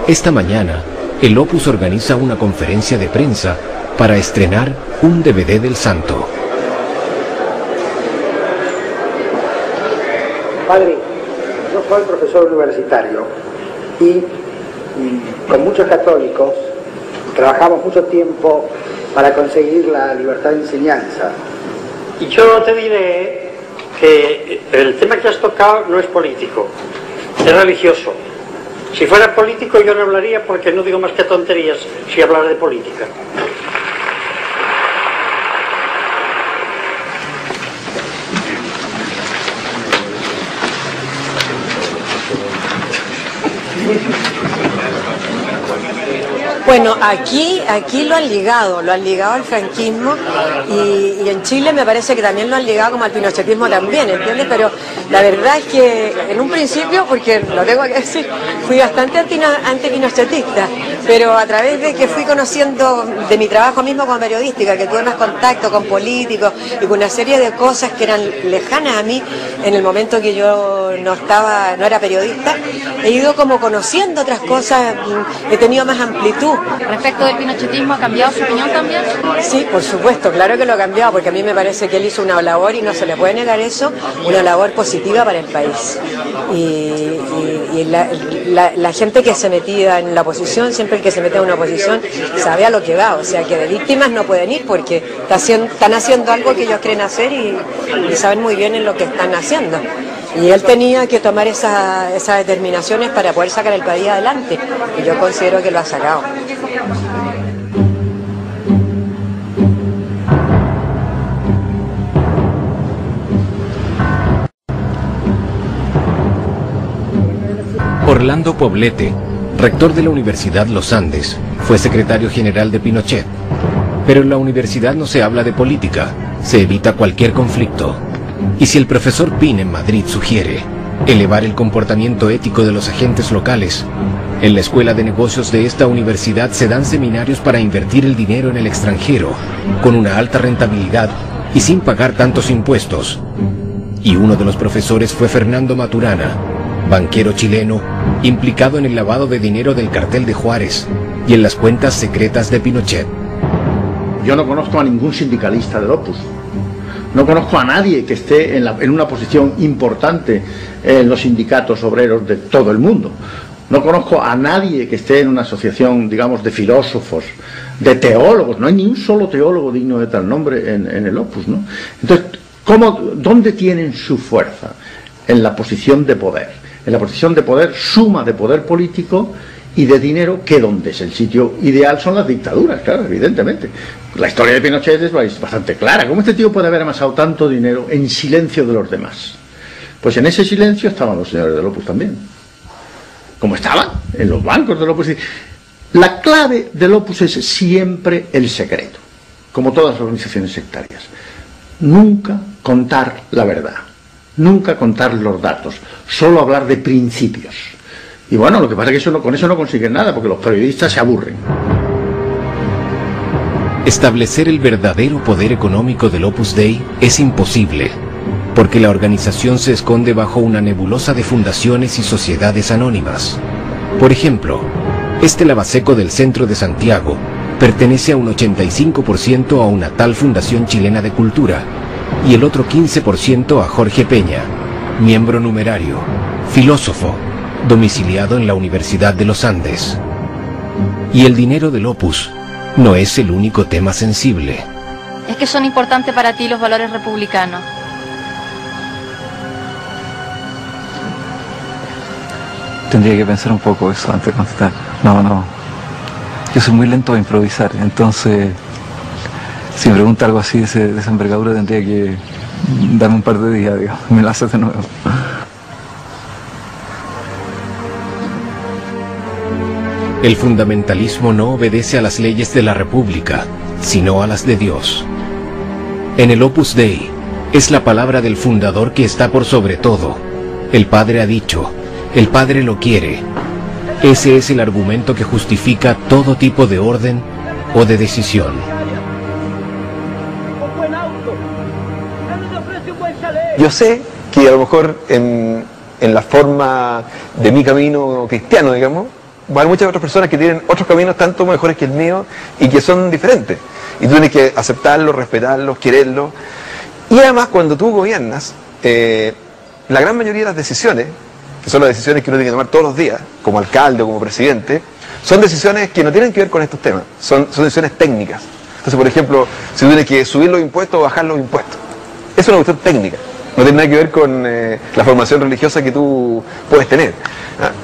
Esta mañana, el Opus organiza una conferencia de prensa para estrenar un DVD del santo. Padre, yo soy profesor universitario y con muchos católicos trabajamos mucho tiempo para conseguir la libertad de enseñanza. Y yo te diré que el tema que has tocado no es político, es religioso. Si fuera político yo no hablaría porque no digo más que tonterías si hablara de política. Bueno, aquí lo han ligado al franquismo y en Chile me parece que también lo han ligado como al pinochetismo también, ¿entiendes? Pero la verdad es que en un principio, porque lo tengo que decir, fui bastante antipinochetista, pero a través de que fui conociendo de mi trabajo mismo como periodística, que tuve más contacto con políticos y con una serie de cosas que eran lejanas a mí en el momento que yo no era periodista, he ido como conociendo otras cosas, he tenido más amplitud. Respecto del pinochetismo, ¿ha cambiado su opinión también? Sí, por supuesto, claro que lo ha cambiado, porque a mí me parece que él hizo una labor, y no se le puede negar eso, una labor positiva para el país. Y la gente que se metía en la oposición, siempre el que se mete en una oposición, sabe a lo que va, o sea que de víctimas no pueden ir porque están haciendo algo que ellos creen hacer y saben muy bien en lo que están haciendo. Y él tenía que tomar esas determinaciones para poder sacar el país adelante, y yo considero que lo ha sacado. Orlando Poblete, rector de la Universidad Los Andes, fue secretario general de Pinochet. Pero en la universidad no se habla de política, se evita cualquier conflicto. Y si el profesor Pin en Madrid sugiere elevar el comportamiento ético de los agentes locales, en la Escuela de Negocios de esta universidad se dan seminarios para invertir el dinero en el extranjero, con una alta rentabilidad y sin pagar tantos impuestos. Y uno de los profesores fue Fernando Maturana, banquero chileno, implicado en el lavado de dinero del cartel de Juárez y en las cuentas secretas de Pinochet. Yo no conozco a ningún sindicalista del Opus. No conozco a nadie que esté en una posición importante en los sindicatos obreros de todo el mundo. No conozco a nadie que esté en una asociación, digamos, de filósofos, de teólogos. No hay ni un solo teólogo digno de tal nombre en el Opus, ¿no? Entonces, ¿dónde tienen su fuerza? En la posición de poder. En la posición de poder, suma de poder político y de dinero, que donde es el sitio ideal son las dictaduras, claro, evidentemente. La historia de Pinochet es bastante clara. ¿Cómo este tío puede haber amasado tanto dinero en silencio de los demás? Pues en ese silencio estaban los señores del Opus también. Como estaban en los bancos del Opus. La clave del Opus es siempre el secreto, como todas las organizaciones sectarias. Nunca contar la verdad, nunca contar los datos, solo hablar de principios. Y bueno, lo que pasa es que con eso no consiguen nada, porque los periodistas se aburren. Establecer el verdadero poder económico del Opus Dei es imposible, porque la organización se esconde bajo una nebulosa de fundaciones y sociedades anónimas. Por ejemplo, este lavaseco del centro de Santiago pertenece a un 85% a una tal Fundación Chilena de Cultura, y el otro 15% a Jorge Peña, miembro numerario, filósofo, domiciliado en la Universidad de los Andes. Y el dinero del Opus no es el único tema sensible. Es que son importantes para ti los valores republicanos. Tendría que pensar un poco eso antes de contestar. No. Yo soy muy lento a improvisar, entonces si me pregunta algo así de esa envergadura tendría que darme un par de días, digamos, me lo haces de nuevo. El fundamentalismo no obedece a las leyes de la República, sino a las de Dios. En el Opus Dei es la palabra del fundador que está por sobre todo, El padre ha dicho, el padre lo quiere. Ese es el argumento que justifica todo tipo de orden o de decisión. Yo sé que a lo mejor en la forma de mi camino cristiano, digamos, va a haber muchas otras personas que tienen otros caminos tanto mejores que el mío y que son diferentes. Y tú tienes que aceptarlos, respetarlos, quererlos. Y además, cuando tú gobiernas, la gran mayoría de las decisiones, que son las decisiones que uno tiene que tomar todos los días, como alcalde o como presidente, son decisiones que no tienen que ver con estos temas, son decisiones técnicas. Entonces, por ejemplo, si tú tienes que subir los impuestos o bajar los impuestos, es una cuestión técnica. No tiene nada que ver con la formación religiosa que tú puedes tener.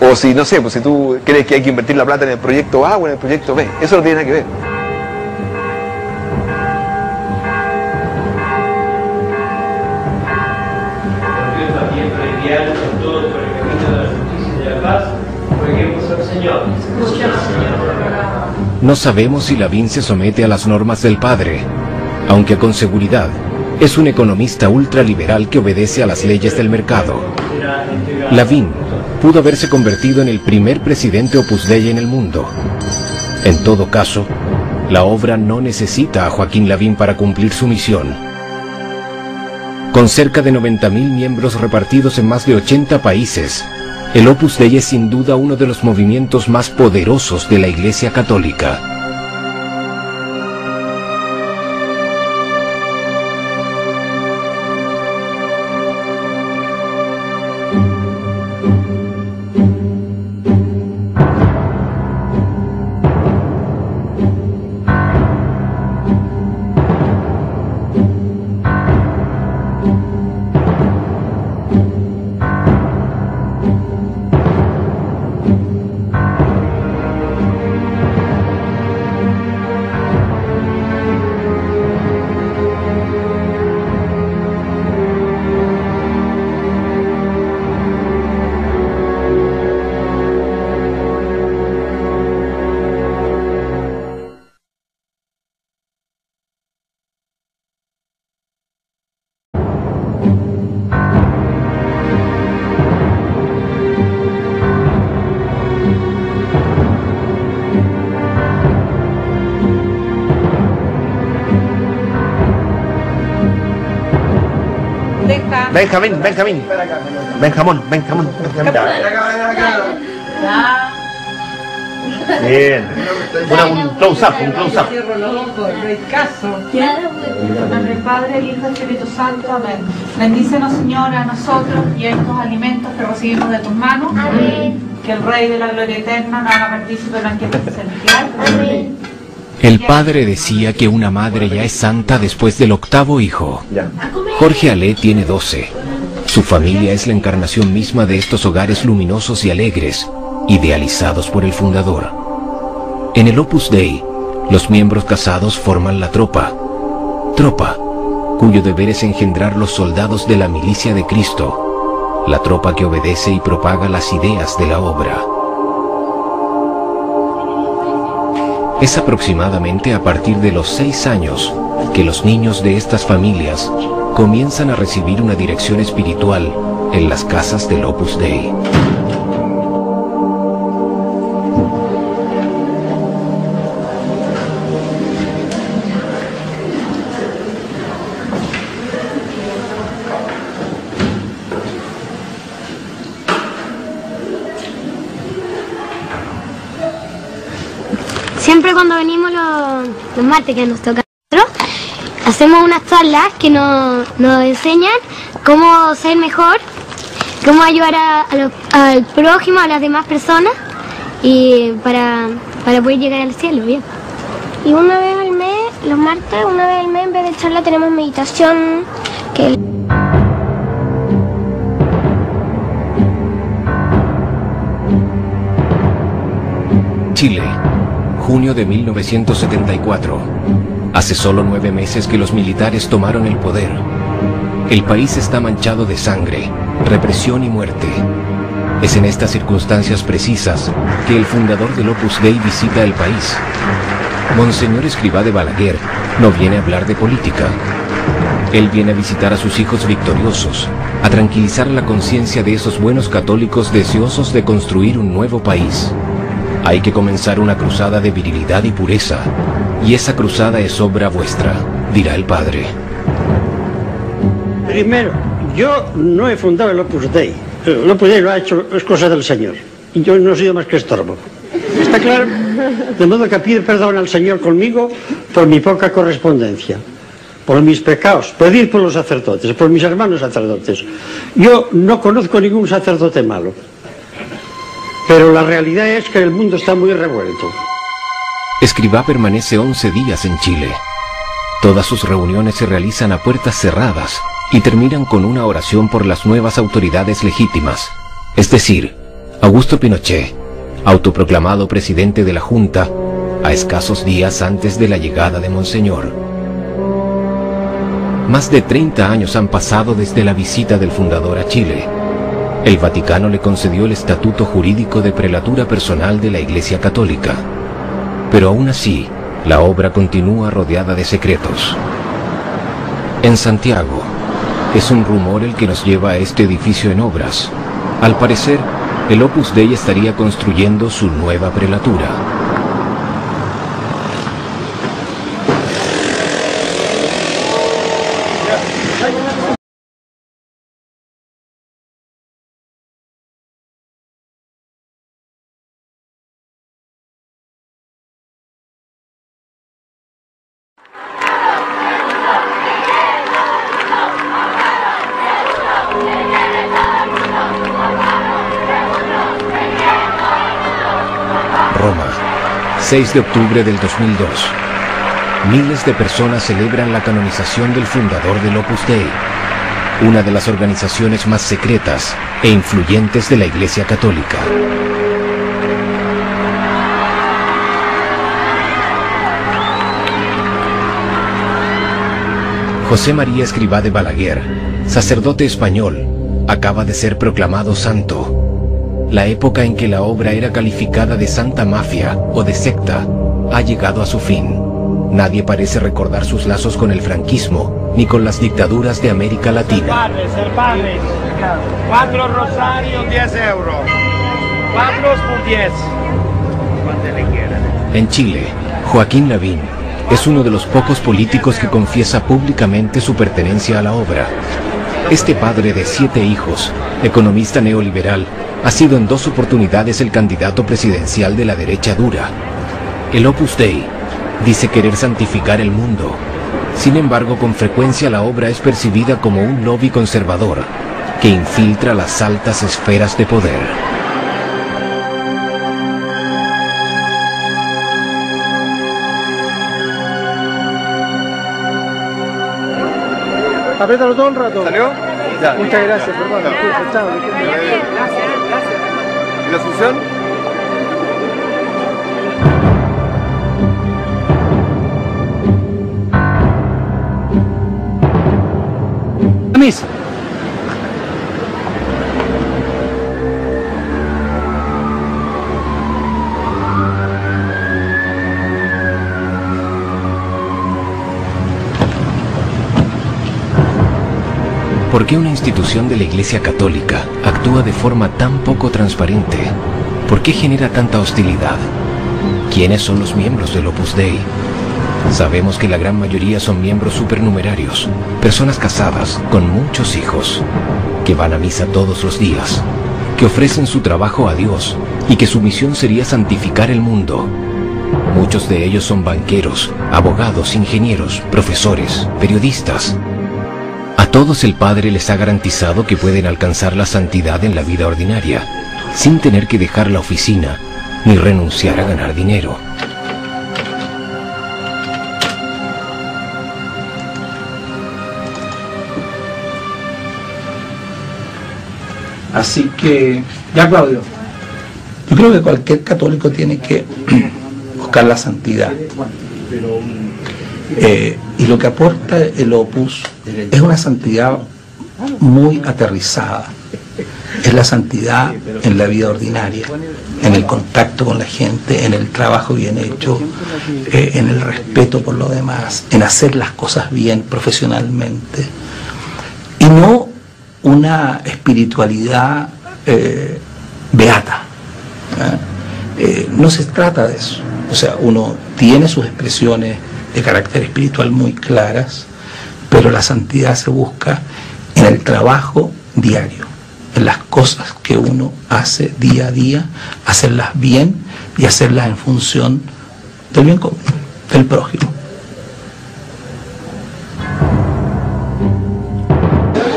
O si, no sé, pues si tú crees que hay que invertir la plata en el proyecto A o en el proyecto B. Eso no tiene nada que ver. No sabemos si Lavín se somete a las normas del padre, aunque con seguridad es un economista ultraliberal que obedece a las leyes del mercado. Lavín pudo haberse convertido en el primer presidente Opus Dei en el mundo. En todo caso, la obra no necesita a Joaquín Lavín para cumplir su misión. Con cerca de 90.000 miembros repartidos en más de 80 países, el Opus Dei es sin duda uno de los movimientos más poderosos de la Iglesia Católica. Benjamín, Benjamín. Benjamón, Benjamón. Bien. Un close-up, un close-up. Padre, Padre, el Hijo y el Espíritu Santo, amén. Bendícenos, Señor, a nosotros y a estos alimentos que recibimos de tus manos. Amén. Que el Rey de la Gloria Eterna nos haga partícipe del banquete celestial. Amén. El padre decía que una madre ya es santa después del 8º hijo. Jorge Alé tiene 12. Su familia es la encarnación misma de estos hogares luminosos y alegres, idealizados por el fundador. En el Opus Dei, los miembros casados forman la tropa, cuyo deber es engendrar los soldados de la milicia de Cristo, la tropa que obedece y propaga las ideas de la obra. Es aproximadamente a partir de los 6 años que los niños de estas familias comienzan a recibir una dirección espiritual en las casas del Opus Dei. Siempre cuando venimos los martes que nos toca, hacemos unas charlas que nos enseñan cómo ser mejor, cómo ayudar al prójimo, a las demás personas y para poder llegar al cielo, bien. Y una vez al mes, los martes, una vez al mes en vez de charla tenemos meditación que... Chile, junio de 1974. Hace solo 9 meses que los militares tomaron el poder. El país está manchado de sangre, represión y muerte. Es en estas circunstancias precisas que el fundador del Opus Dei visita el país. Monseñor Escrivá de Balaguer no viene a hablar de política. Él viene a visitar a sus hijos victoriosos, a tranquilizar la conciencia de esos buenos católicos deseosos de construir un nuevo país. Hay que comenzar una cruzada de virilidad y pureza, y esa cruzada es obra vuestra, dirá el padre. Primero, yo no he fundado el Opus Dei. El Opus Dei lo ha hecho, es cosa del Señor. Y yo no he sido más que estorbo. ¿Está claro? De modo que pido perdón al Señor conmigo por mi poca correspondencia, por mis pecados, pedir por los sacerdotes, por mis hermanos sacerdotes. Yo no conozco ningún sacerdote malo, pero la realidad es que el mundo está muy revuelto. Escrivá permanece 11 días en Chile. Todas sus reuniones se realizan a puertas cerradas y terminan con una oración por las nuevas autoridades legítimas, es decir, Augusto Pinochet, autoproclamado presidente de la Junta, a escasos días antes de la llegada de Monseñor. Más de 30 años han pasado desde la visita del fundador a Chile. El Vaticano le concedió el estatuto jurídico de prelatura personal de la Iglesia Católica. Pero aún así, la obra continúa rodeada de secretos. En Santiago, es un rumor el que nos lleva a este edificio en obras. Al parecer, el Opus Dei estaría construyendo su nueva prelatura. Roma, 6 de octubre del 2002. Miles de personas celebran la canonización del fundador del Opus Dei, una de las organizaciones más secretas e influyentes de la Iglesia Católica. José María Escrivá de Balaguer, sacerdote español, acaba de ser proclamado santo. La época en que la obra era calificada de santa mafia o de secta ha llegado a su fin. Nadie parece recordar sus lazos con el franquismo ni con las dictaduras de América Latina. El padre. 4 rosarios, 10 euros. 4 por 10. Cuando le quieran. En Chile, Joaquín Lavín es uno de los pocos políticos que confiesa públicamente su pertenencia a la obra. Este padre de 7 hijos, economista neoliberal, ha sido en 2 oportunidades el candidato presidencial de la derecha dura. El Opus Dei dice querer santificar el mundo. Sin embargo, con frecuencia la obra es percibida como un lobby conservador que infiltra las altas esferas de poder. Apriétalo todo el rato. ¿Salió? Ya. Muchas gracias, hermano. Chao. Gracias. ¿Y la Asunción? Misa. ¿Por qué una institución de la Iglesia Católica actúa de forma tan poco transparente? ¿Por qué genera tanta hostilidad? ¿Quiénes son los miembros del Opus Dei? Sabemos que la gran mayoría son miembros supernumerarios, personas casadas con muchos hijos, que van a misa todos los días, que ofrecen su trabajo a Dios y que su misión sería santificar el mundo. Muchos de ellos son banqueros, abogados, ingenieros, profesores, periodistas. A todos el Padre les ha garantizado que pueden alcanzar la santidad en la vida ordinaria, sin tener que dejar la oficina ni renunciar a ganar dinero. Así que, ya Claudio, yo creo que cualquier católico tiene que buscar la santidad. Y lo que aporta el Opus es una santidad muy aterrizada. Es la santidad en la vida ordinaria, en el contacto con la gente, en el trabajo bien hecho, en el respeto por lo demás, en hacer las cosas bien profesionalmente. Y no una espiritualidad beata. No se trata de eso. O sea, uno tiene sus expresiones de carácter espiritual muy claras, pero la santidad se busca en el trabajo diario, en las cosas que uno hace día a día, hacerlas bien y hacerlas en función del bien común, del prójimo.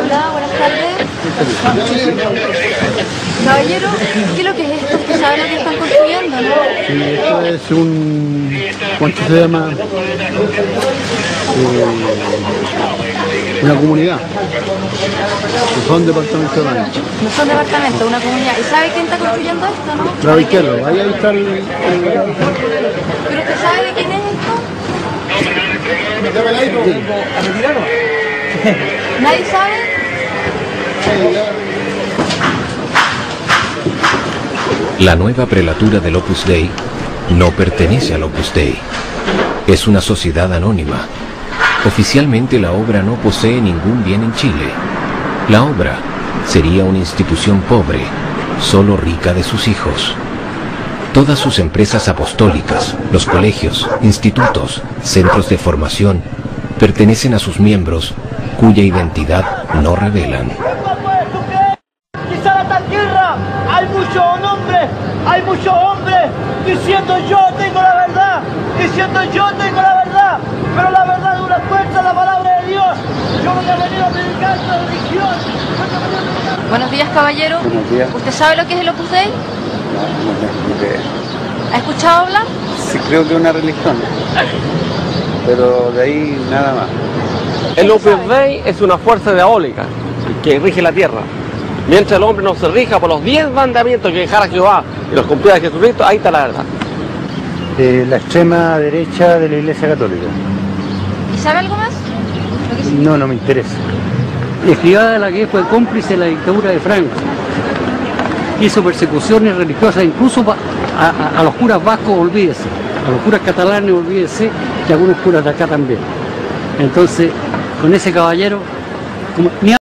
Hola, buenas tardes. Caballero, ¿qué es lo que es esto? ¿Usted sabe lo que están construyendo, no? Sí, esto es un... ¿cuánto se llama? Una comunidad. No son departamentos de baño. No son departamentos, una comunidad. ¿Y sabe quién está construyendo esto, no? Lado izquierdo, ahí está el... ¿Pero usted sabe de quién es esto? ¿Nadie sabe? La nueva prelatura del Opus Dei no pertenece al Opus Dei. Es una sociedad anónima. Oficialmente la obra no posee ningún bien en Chile. La obra sería una institución pobre, solo rica de sus hijos. Todas sus empresas apostólicas, los colegios, institutos, centros de formación, pertenecen a sus miembros, cuya identidad no revelan. Quizá en esta tierra hay muchos hombres diciendo yo tengo la verdad, pero la verdad es una fuerza, la palabra de Dios. Yo no he venido a predicar esta religión. Buenos días, caballero. Buenos días. ¿Usted sabe lo que es el Opus Dei? No tengo idea. ¿Ha escuchado hablar? Sí, creo que es una religión, pero de ahí nada más. El Opus Dei es una fuerza diabólica que rige la tierra. Mientras el hombre no se rija por los 10 mandamientos que dejara Jehová y los cumpliera Jesucristo, ahí está la verdad. La extrema derecha de la Iglesia Católica. ¿Y sabe algo más? No, no me interesa. Escribá la que fue cómplice de la dictadura de Franco. Hizo persecuciones religiosas, incluso a los curas vascos, olvídese. A los curas catalanes, olvídese, y a algunos curas de acá también. Entonces, con ese caballero,